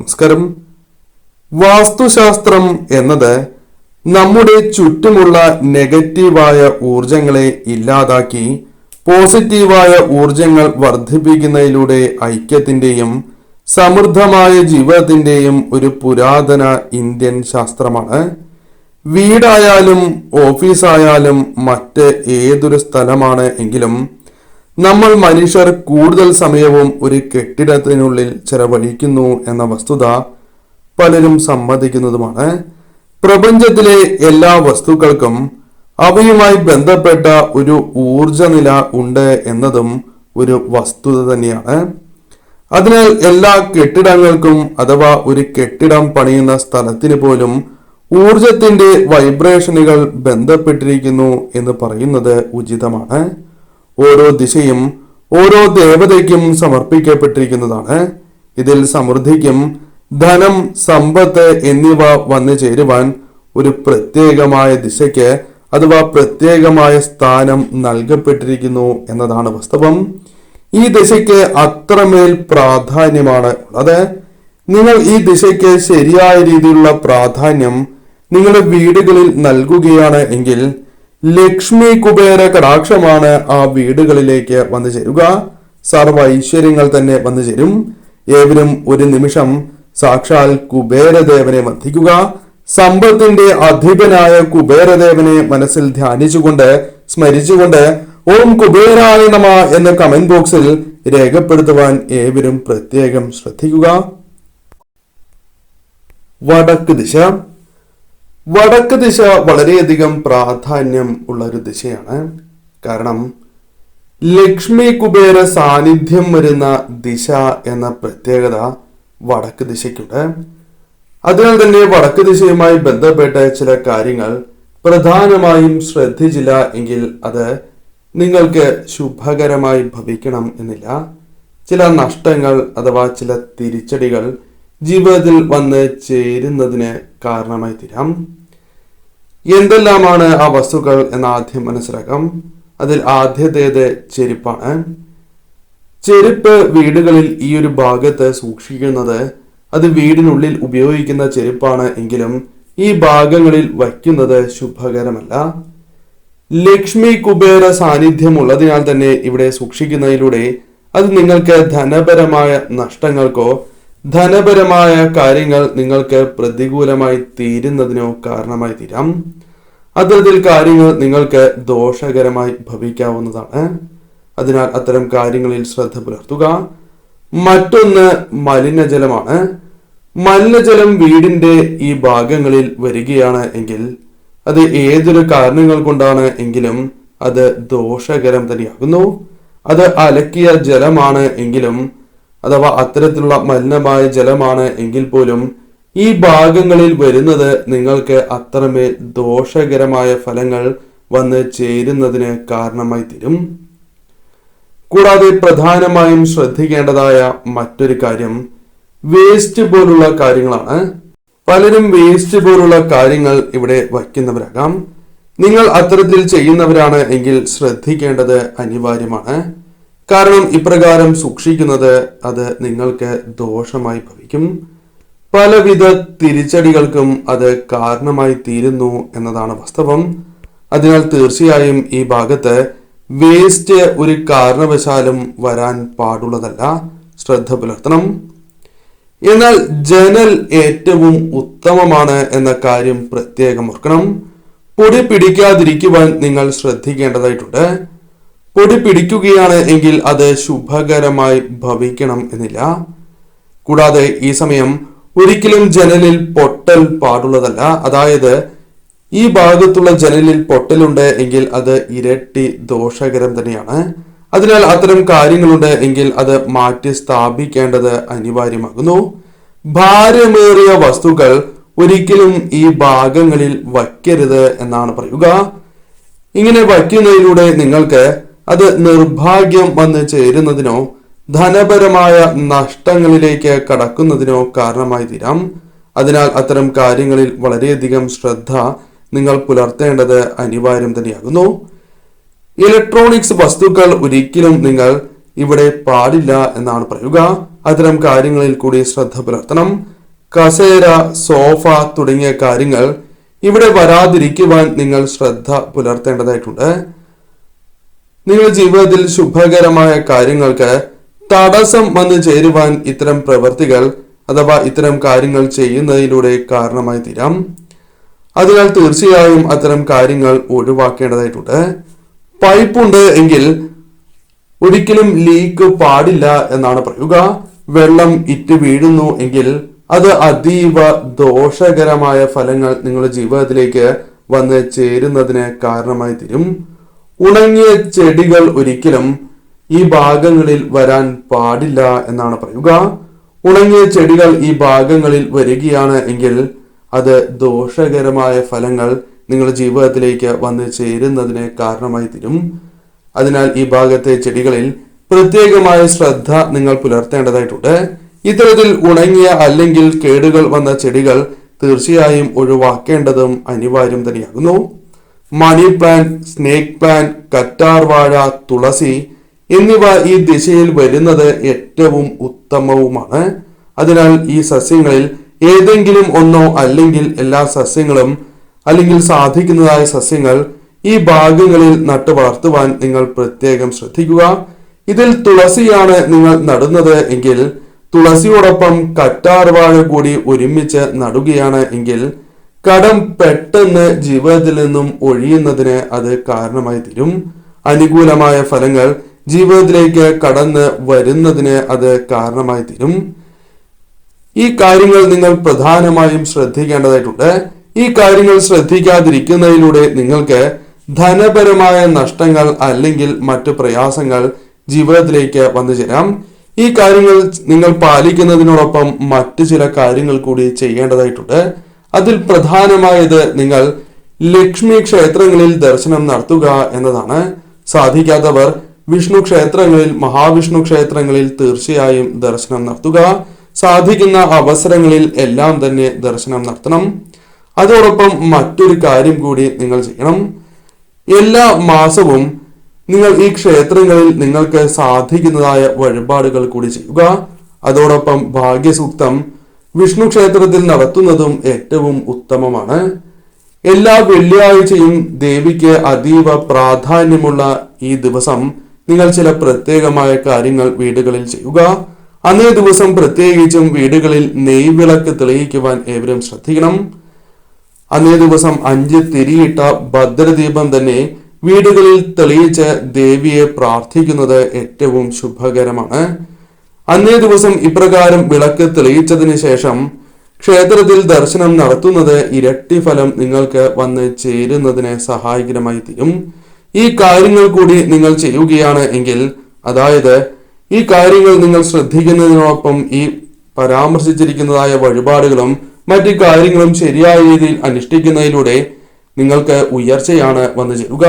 നമസ്കാരം. വാസ്തുശാസ്ത്രം എന്നത് നമ്മുടെ ചുറ്റുമുള്ള നെഗറ്റീവായ ഊർജങ്ങളെ ഇല്ലാതാക്കി പോസിറ്റീവായ ഊർജങ്ങൾ വർദ്ധിപ്പിക്കുന്നതിലൂടെ ഐക്യത്തിന്റെയും സമൃദ്ധമായ ജീവിതത്തിന്റെയും ഒരു പുരാതന ഇന്ത്യൻ ശാസ്ത്രമാണ്. വീടായാലും ഓഫീസായാലും മറ്റ് ഏതൊരു സ്ഥലമാണ് എങ്കിലും നമ്മൾ മനുഷ്യർ കൂടുതൽ സമയവും ഒരു കെട്ടിടത്തിനുള്ളിൽ ചെലവഴിക്കുന്നു എന്ന വസ്തുത പലരും സമ്മതിക്കുന്നതുമാണ്. പ്രപഞ്ചത്തിലെ എല്ലാ വസ്തുക്കൾക്കും അവയുമായി ബന്ധപ്പെട്ട ഒരു ഊർജനില ഉണ്ട് എന്നതും ഒരു വസ്തുത തന്നെയാണ്. അതിനാൽ എല്ലാ കെട്ടിടങ്ങൾക്കും അഥവാ ഒരു കെട്ടിടം പണിയുന്ന സ്ഥലത്തിന് പോലും ഊർജത്തിന്റെ വൈബ്രേഷനുകൾ ബന്ധപ്പെട്ടിരിക്കുന്നു എന്ന് പറയുന്നത് ഉചിതമാണ്. ഓരോ ദിശയും ഓരോ ദേവതയ്ക്കും സമർപ്പിക്കപ്പെട്ടിരിക്കുന്നതാണ്. ഇതിൽ സമൃദ്ധിക്കും ധനം, സമ്പത്ത് എന്നിവ വന്നു ചേരുവാൻ ഒരു പ്രത്യേകമായ ദിശയ്ക്ക് അഥവാ പ്രത്യേകമായ സ്ഥാനം നൽകപ്പെട്ടിരിക്കുന്നു എന്നതാണ് വാസ്തവം. ഈ ദിശയ്ക്ക് അത്രമേൽ പ്രാധാന്യമാണ് ഉള്ളത്. നിങ്ങൾ ഈ ദിശയ്ക്ക് ശരിയായ രീതിയിലുള്ള പ്രാധാന്യം നിങ്ങളുടെ വീടുകളിൽ നൽകുകയാണ് എങ്കിൽ ലക്ഷ്മി കുബേര കടാക്ഷമാണ് ആ വീടുകളിലേക്ക് വന്നു ചേരുക. സർവ ഐശ്വര്യങ്ങൾ തന്നെ വന്നു ചേരും. ഏവരും ഒരു നിമിഷം സാക്ഷാൽ കുബേരദേവനെ വന്ദിക്കുക. സമ്പത്തിന്റെ അധിപനായ കുബേരദേവനെ മനസ്സിൽ ധ്യാനിച്ചുകൊണ്ട് സ്മരിച്ചുകൊണ്ട് ഓം കുബേരായ നമ എന്ന കമന്റ് ബോക്സിൽ രേഖപ്പെടുത്തുവാൻ ഏവരും പ്രത്യേകം ശ്രദ്ധിക്കുക. വടക്ക് ദിശ. വടക്ക് ദിശ വളരെയധികം പ്രാധാന്യം ഉള്ള ഒരു ദിശയാണ്. കാരണം ലക്ഷ്മി കുബേര സാന്നിധ്യം വരുന്ന ദിശ എന്ന പ്രത്യേകത വടക്ക് ദിശയ്ക്കുണ്ട്. അതിനാൽ തന്നെ വടക്ക് ദിശയുമായി ബന്ധപ്പെട്ട ചില കാര്യങ്ങൾ പ്രധാനമായും ശ്രദ്ധിച്ചില്ല എങ്കിൽ അത് നിങ്ങൾക്ക് ശുഭകരമായി ഭവിക്കണം എന്നില്ല. ചില നഷ്ടങ്ങൾ അഥവാ ചില തിരിച്ചടികൾ ജീവിതത്തിൽ വന്ന് ചേരുന്നതിന് കാരണമായി തീരാം. എന്തെല്ലാമാണ് ആ വസ്തുക്കൾ എന്ന് ആദ്യം മനസ്സിലാക്കാം. അതിൽ ആദ്യത്തേത് ചെരുപ്പാണ്. ചെരുപ്പ് വീടുകളിൽ ഈ ഒരു ഭാഗത്ത് സൂക്ഷിക്കുന്നത് അത് വീടിനുള്ളിൽ ഉപയോഗിക്കുന്ന ചെരുപ്പാണ് എങ്കിലും ഈ ഭാഗങ്ങളിൽ വയ്ക്കുന്നത് ശുഭകരമല്ല. ലക്ഷ്മി കുബേര സാന്നിധ്യം ഉള്ളതിനാൽ തന്നെ ഇവിടെ സൂക്ഷിക്കുന്നതിലൂടെ അത് നിങ്ങൾക്ക് ധനപരമായ നഷ്ടങ്ങൾക്കോ ധനപരമായ കാര്യങ്ങൾ നിങ്ങൾക്ക് പ്രതികൂലമായി തീരുന്നതിനോ കാരണമായി തീരാം. അത്തരത്തിൽ കാര്യങ്ങൾ നിങ്ങൾക്ക് ദോഷകരമായി ഭവിക്കാവുന്നതാണ്. അതിനാൽ അത്തരം കാര്യങ്ങളിൽ ശ്രദ്ധ പുലർത്തുക. മറ്റൊന്ന് മലിനജലമാണ്. മലിനജലം വീടിന്റെ ഈ ഭാഗങ്ങളിൽ വരികയാണ് എങ്കിൽ അത് ഏതൊരു കാരണങ്ങൾ കൊണ്ടാണ് എങ്കിലും അത് ദോഷകരം തന്നെയാകുന്നു. അത് അലക്കിയ ജലമാണ് എങ്കിലും അഥവാ അത്തരത്തിലുള്ള മലിനമായ ജലമാണ് എങ്കിൽ പോലും ഈ ഭാഗങ്ങളിൽ വരുന്നത് നിങ്ങൾക്ക് അത്രമേൽ ദോഷകരമായ ഫലങ്ങൾ വന്ന് ചേരുന്നതിന് കാരണമായി തീരും. കൂടാതെ പ്രധാനമായും ശ്രദ്ധിക്കേണ്ടതായ മറ്റൊരു കാര്യം വേസ്റ്റ് പോലുള്ള കാര്യങ്ങളാണ്. പലരും വേസ്റ്റ് പോലുള്ള കാര്യങ്ങൾ ഇവിടെ വയ്ക്കുന്നവരാകാം. നിങ്ങൾ അത്തരത്തിൽ ചെയ്യുന്നവരാണ് എങ്കിൽ ശ്രദ്ധിക്കേണ്ടത് അനിവാര്യമാണ്. കാരണം ഇപ്രകാരം സൂക്ഷിക്കുന്നത് അത് നിങ്ങൾക്ക് ദോഷമായി ഭവിക്കും. പലവിധ തിരിച്ചടികൾക്കും അത് കാരണമായി തീരുന്നു എന്നതാണ് വാസ്തവം. അതിനാൽ തീർച്ചയായും ഈ ഭാഗത്ത് വേസ്റ്റ് ഒരു കാരണവശാലും വരാൻ പാടുള്ളതല്ല. ശ്രദ്ധ പുലർത്തണം. എന്നാൽ ജനൽ ഏറ്റവും ഉത്തമമാണ് എന്ന കാര്യം പ്രത്യേകം ഓർക്കണം. പൊടി പിടിക്കാതിരിക്കുവാൻ നിങ്ങൾ ശ്രദ്ധിക്കേണ്ടതായിട്ടുണ്ട്. പൊടി പിടിക്കുകയാണ് എങ്കിൽ അത് ശുഭകരമായി ഭവിക്കണം എന്നില്ല. കൂടാതെ ഈ സമയം ഒരിക്കലും ജനലിൽ പൊട്ടൽ പാടുള്ളതല്ല. അതായത് ഈ ഭാഗത്തുള്ള ജനലിൽ പൊട്ടലുണ്ട് എങ്കിൽ അത് ഇരട്ടി ദോഷകരം തന്നെയാണ്. അതിനാൽ അത്തരം കാര്യങ്ങളുണ്ട് എങ്കിൽ അത് മാറ്റി സ്ഥാപിക്കേണ്ടത് അനിവാര്യമാകുന്നു. ഭാരമേറിയ വസ്തുക്കൾ ഒരിക്കലും ഈ ഭാഗങ്ങളിൽ വയ്ക്കരുത് എന്നാണ് പറയുക. ഇങ്ങനെ വയ്ക്കുന്നതിലൂടെ നിങ്ങൾക്ക് അത് നിർഭാഗ്യം വന്ന് ചേരുന്നതിനോ ധനപരമായ നഷ്ടങ്ങളിലേക്ക് കടക്കുന്നതിനോ കാരണമായി തീരാം. അതിനാൽ അത്തരം കാര്യങ്ങളിൽ വളരെയധികം ശ്രദ്ധ നിങ്ങൾ പുലർത്തേണ്ടത് അനിവാര്യം തന്നെയാകുന്നു. ഇലക്ട്രോണിക്സ് വസ്തുക്കൾ ഒരിക്കലും നിങ്ങൾ ഇവിടെ പാടില്ല എന്നാണ് പറയുക. അത്തരം കാര്യങ്ങളിൽ കൂടി ശ്രദ്ധ പുലർത്തണം. കസേര, സോഫ തുടങ്ങിയ കാര്യങ്ങൾ ഇവിടെ വരാതിരിക്കുവാൻ നിങ്ങൾ ശ്രദ്ധ പുലർത്തേണ്ടതായിട്ടുണ്ട്. നിങ്ങളുടെ ജീവിതത്തിൽ ശുഭകരമായ കാര്യങ്ങൾക്ക് തടസ്സം വന്നു ചേരുവാൻ ഇത്തരം പ്രവൃത്തികൾ അഥവാ ഇത്തരം കാര്യങ്ങൾ ചെയ്യുന്നതിലൂടെ കാരണമായി തീരാം. അതിനാൽ തീർച്ചയായും അത്തരം കാര്യങ്ങൾ ഒഴിവാക്കേണ്ടതായിട്ടുണ്ട്. പൈപ്പുണ്ട് എങ്കിൽ ഒരിക്കലും ലീക്ക് പാടില്ല എന്നാണ് പറയുക. വെള്ളം ഇറ്റ് വീഴുന്നു എങ്കിൽ അത് അതീവ ദോഷകരമായ ഫലങ്ങൾ നിങ്ങളുടെ ജീവിതത്തിലേക്ക് വന്ന് ചേരുന്നതിന് കാരണമായി തീരും. ഉണങ്ങിയ ചെടികൾ ഒരിക്കലും ഈ ഭാഗങ്ങളിൽ വരാൻ പാടില്ല എന്നാണ് പറയുക. ഉണങ്ങിയ ചെടികൾ ഈ ഭാഗങ്ങളിൽ വരികയാണ് എങ്കിൽ അത് ദോഷകരമായ ഫലങ്ങൾ നിങ്ങളുടെ ജീവിതത്തിലേക്ക് വന്ന് ചേരുന്നതിന് കാരണമായി തീരും. അതിനാൽ ഈ ഭാഗത്തെ ചെടികളിൽ പ്രത്യേകമായ ശ്രദ്ധ നിങ്ങൾ പുലർത്തേണ്ടതായിട്ടുണ്ട്. ഇത്തരത്തിൽ ഉണങ്ങിയ അല്ലെങ്കിൽ കേടുകൾ വന്ന ചെടികൾ തീർച്ചയായും ഒഴിവാക്കേണ്ടതും അനിവാര്യം തന്നെയാകുന്നു. മണി പ്ലാന്റ്, സ്നേക്ക് പ്ലാന്റ്, കറ്റാർ വാഴ, തുളസി എന്നിവ ഈ ദിശയിൽ വരുന്നത് ഏറ്റവും ഉത്തമവുമാണ്. അതിനാൽ ഈ സസ്യങ്ങളിൽ ഏതെങ്കിലും ഒന്നോ അല്ലെങ്കിൽ എല്ലാ സസ്യങ്ങളും അല്ലെങ്കിൽ സാധിക്കുന്നതായ സസ്യങ്ങൾ ഈ ഭാഗങ്ങളിൽ നട്ടു വളർത്തുവാൻ നിങ്ങൾ പ്രത്യേകം ശ്രദ്ധിക്കുക. ഇതിൽ തുളസിയാണ് നിങ്ങൾ നടുന്നത് എങ്കിൽ തുളസിയോടൊപ്പം കറ്റാർ വാഴ കൂടി ഒരുമിച്ച് നടുകയാണ് എങ്കിൽ കടം പെട്ടെന്ന് ജീവിതത്തിൽ നിന്നും ഒഴിയുന്നതിന് അത് കാരണമായി തീരും. അനുകൂലമായ ഫലങ്ങൾ ജീവിതത്തിലേക്ക് കടന്ന് വരുന്നതിന് അത് കാരണമായി തീരും. ഈ കാര്യങ്ങൾ നിങ്ങൾ പ്രധാനമായും ശ്രദ്ധിക്കേണ്ടതായിട്ടുണ്ട്. ഈ കാര്യങ്ങൾ ശ്രദ്ധിക്കാതിരിക്കുന്നതിലൂടെ നിങ്ങൾക്ക് ധനപരമായ നഷ്ടങ്ങൾ അല്ലെങ്കിൽ മറ്റു പ്രയാസങ്ങൾ ജീവിതത്തിലേക്ക് വന്നു ചേരാം. ഈ കാര്യങ്ങൾ നിങ്ങൾ പാലിക്കുന്നതിനോടൊപ്പം മറ്റു ചില കാര്യങ്ങൾ കൂടി ചെയ്യേണ്ടതായിട്ടുണ്ട്. അതിൽ പ്രധാനമായത് നിങ്ങൾ ലക്ഷ്മി ക്ഷേത്രങ്ങളിൽ ദർശനം നടത്തുക എന്നതാണ്. സാധിക്കാത്തവർ വിഷ്ണു ക്ഷേത്രങ്ങളിൽ, മഹാവിഷ്ണു ക്ഷേത്രങ്ങളിൽ തീർച്ചയായും ദർശനം നടത്തുക. സാധിക്കുന്ന അവസരങ്ങളിൽ എല്ലാം തന്നെ ദർശനം നടത്തണം. അതോടൊപ്പം മറ്റൊരു കാര്യം കൂടി നിങ്ങൾ ചെയ്യണം. എല്ലാ മാസവും നിങ്ങൾ ഈ ക്ഷേത്രങ്ങളിൽ നിങ്ങൾക്ക് സാധിക്കുന്നതായ വഴിപാടുകൾ കൂടി ചെയ്യുക. അതോടൊപ്പം ഭാഗ്യസൂക്തം വിഷ്ണു ക്ഷേത്രത്തിൽ നടത്തുന്നതും ഏറ്റവും ഉത്തമമാണ്. എല്ലാ വെള്ളിയാഴ്ചയും ദേവിക്ക് അതീവ പ്രാധാന്യമുള്ള ഈ ദിവസം നിങ്ങൾ ചില പ്രത്യേകമായ കാര്യങ്ങൾ വീടുകളിൽ ചെയ്യുക. അന്നേ ദിവസം പ്രത്യേകിച്ചും വീടുകളിൽ നെയ്വിളക്ക് തെളിയിക്കുവാൻ ഏവരും ശ്രദ്ധിക്കണം. അന്നേ ദിവസം 5 തിരിയിട്ട ഭദ്രദീപം തന്നെ വീടുകളിൽ തെളിയിച്ച് ദേവിയെ പ്രാർത്ഥിക്കുന്നത് ഏറ്റവും ശുഭകരമാണ്. അന്നേ ദിവസം ഇപ്രകാരം വിളക്ക് തെളിയിച്ചതിന് ശേഷം ക്ഷേത്രത്തിൽ ദർശനം നടത്തുന്നത് ഇരട്ടി ഫലം നിങ്ങൾക്ക് വന്ന് ചേരുന്നതിന് സഹായകരമായി തീരും. ഈ കാര്യങ്ങൾ കൂടി നിങ്ങൾ ചെയ്യുകയാണ് എങ്കിൽ, അതായത് ഈ കാര്യങ്ങൾ നിങ്ങൾ ശ്രദ്ധിക്കുന്നതിനോടൊപ്പം ഈ പരാമർശിച്ചിരിക്കുന്നതായ വഴിപാടുകളും മറ്റു കാര്യങ്ങളും ശരിയായ രീതിയിൽ അനുഷ്ഠിക്കുന്നതിലൂടെ നിങ്ങൾക്ക് ഉയർച്ചയാണ് വന്നു ചേരുക.